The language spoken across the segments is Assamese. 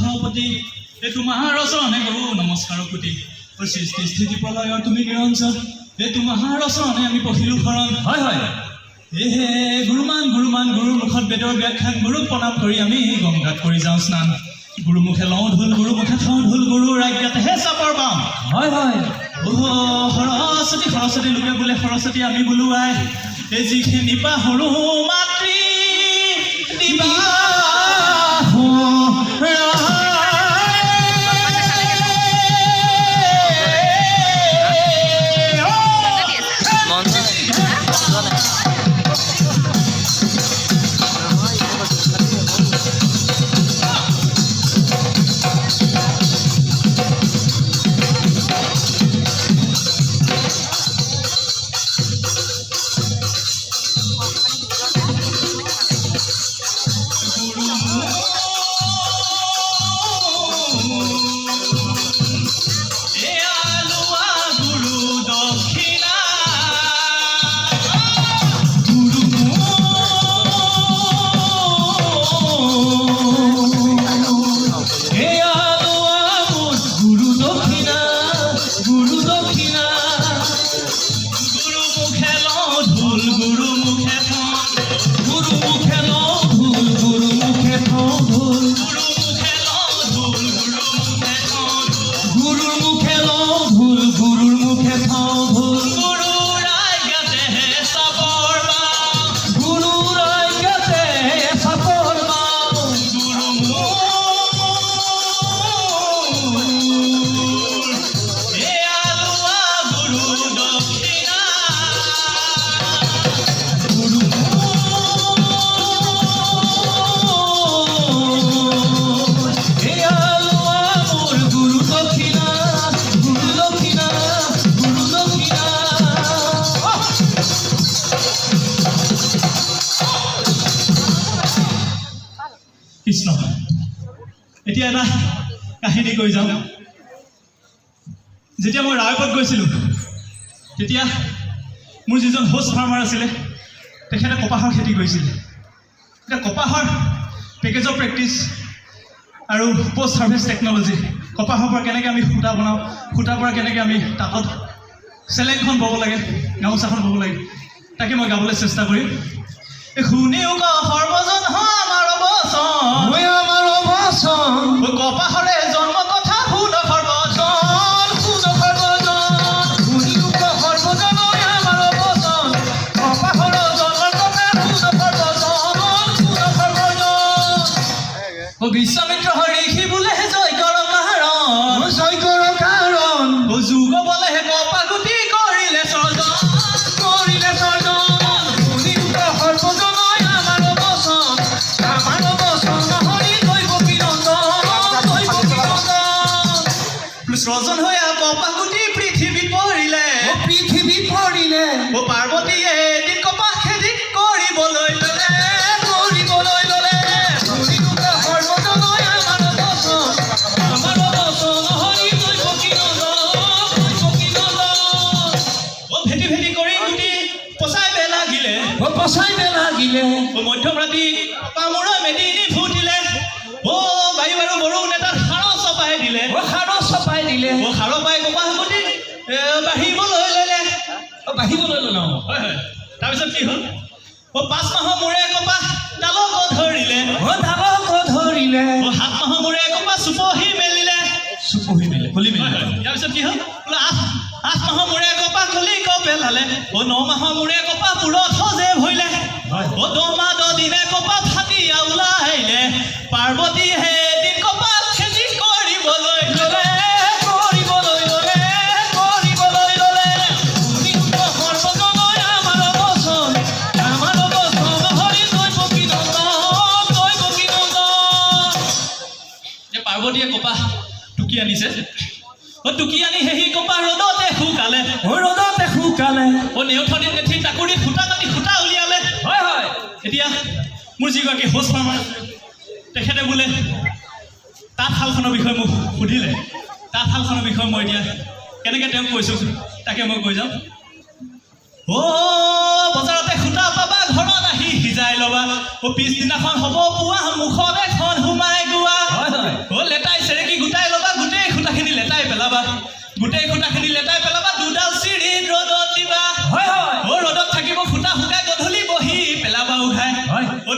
সভাপতি এই তোমাৰ চৰণে কৰো নমস্কাৰ পুতি সৃষ্টি স্থিতি প্ৰলয়ৰ তুমি নিৰঞ্জন এই তোমাৰ চৰণে আমি পঢ়িলো শৰণ হয় হয় হে গুৰুমান গুৰুৰ মুখত বেদৰ ব্যাখ্যান গুৰুক প্ৰণাম কৰি আমি গংগাত কৰি যাওঁ স্নান গুৰুমুখে লওঁ ঢোল গুৰুমুখে থওঁ ঢোল গুৰুৰ আজ্ঞাতেহে চাপৰ পাম হয় হয় সৰস্বতী লোকে বোলে সৰস্বতী আমি বোলো আই এই যিখিনি পাহৰো মাতৃ দিবা কৃষ্ণ এতিয়া এটা কাহিনী কৈ যাওঁ যেতিয়া মই ৰায়পুৰত গৈছিলোঁ তেতিয়া মোৰ যিজন হোষ্ট ফাৰ্মাৰ আছিলে তেখেতে কপাহৰ খেতি কৰিছিলে এতিয়া কপাহৰ পেকেজ অফ প্ৰেক্টিছ আৰু পষ্ট হাৰ্ভেষ্ট টেকন'লজি কপাহৰ পৰা কেনেকৈ আমি সূতা বনাওঁ সূতাৰ পৰা কেনেকৈ আমি তাঁতত চেলেংখন ব'ব লাগে গামোচাখন ব'ব লাগে তাকে মই গাবলৈ চেষ্টা কৰিম শুনিও সৰ্বজন কপাহৰে জন্ম কথা শুন সৰ্বজন কপাহৰ জন্মৰ কথা বিশ্বামিত্ৰ ঋষি বোলেহে জয় কৰ কাৰণ যুগ বোলেহে কপাহ গুটি কৰিলে স্বৰ্জন সৃজন হৈ কপাহ গুটি পৃথিৱীত পৰিলে পাৰ্বতীয়ে এদিন কপাহ খেতি কৰিবলৈ ল'লে ভেটি কৰি গুটি পচাই লাগিলে মধ্যম ৰাতি পামুৰা মেদিনী ফুটিলে বায়ু আৰু বৰুণ এটাত সাৰ চপাই দিলে সাৰ পাই কপাহ গুটি বাঢ়িবলৈ ল'লে হয় হয় তাৰপিছত কি হ'ল 5 মাহৰ মূৰে কপাহ ডালক ধৰিলে 7 মাহৰ মূৰে কপাহ চুপহি মেলিলে তাৰপিছত কি হ'ল 8 মাহৰ মূৰে কপাহ কলি পেলালে 9 মাহৰ মূৰে কপাহ পুৰত সজে ভৰিলে 10 মাহ 10 দিনে কপাহ ফাটিয়া ওলাইলে পাৰ্বতীয়ে এদিন কপাহ খেতি কৰিবলৈ ল'লে পাৰ্বতীয়ে কপাহ টুকি আনিছে টুকি আনি সেই কপাহ ৰ'দতে শুকালে নেওঠনি নেঠি টাকুৰি সূতা কাটি সূতা উলিয়ালে হয় হয় এতিয়া মোৰ যিগৰাকী হোষ্ট ফাৰ্মাৰ তেখেতে বোলে তাঁতশালখনৰ বিষয়ে মোক সুধিলে তাঁতশালখনৰ বিষয়ে মই এতিয়া কেনেকৈ তেওঁক কৈছোঁ তাকে মই কৈ যাওঁ বজাৰতে সূতা পাবা ঘৰত আহি সিজাই ল'বা পিছদিনাখন হ'ব পুৱা মুখত এখন সোমাই গোৱা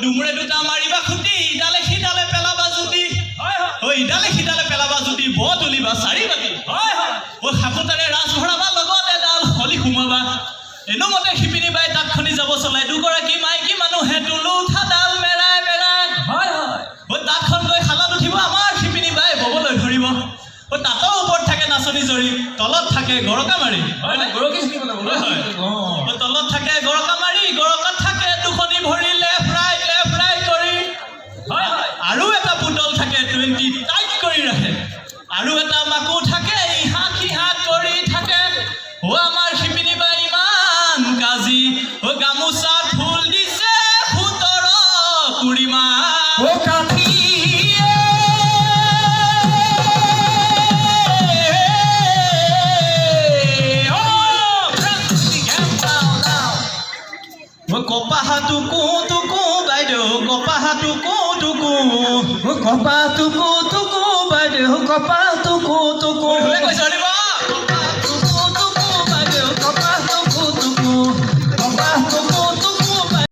ডুমুৰে দুটা মাৰিবা খুটি ইডালে সিডালে পেলাবা জুতি ইডালে সিডালে পেলাবা জুতি ব তুলিবা চাৰি বাতি সাপুতাৰে ৰাজ ভৰাবা লগত এডাল হলি সোমাবা এনোমতে শিপিনী বাই তাত খনি যাব চলাই দুগৰাকী মাইকী মানুহে তুলু উঠা ডাল মেৰাই মেৰাই তাতখন গৈ শালত উঠিব আমাৰ শিপিনী বাই ববলৈ ধৰিব তাতৰ ওপৰত থাকে নাচনী জৰি তলত থাকে গৰকা মাৰি তলত থাকে গৰকা মাৰি গৰকাত থাকে দুখনি ভৰি লেফ্ট ৰাইট কৰি আৰু এটা পুতল থাকে 20 টাইট কৰি ৰাখে আৰু এটা মাকু থাকে ইহা সিহাত কৰি থাকে আমাৰ শিপিনী বাই ইমান কাজি গামোচাত ফুল দিছে 17 কুৰিমা কপাহা টুকু টুকু বাইদেউ কপাহা টুকু টুকু কপা টুকু টুকু বাইদেউ কপা টুকু টুকু কৈছে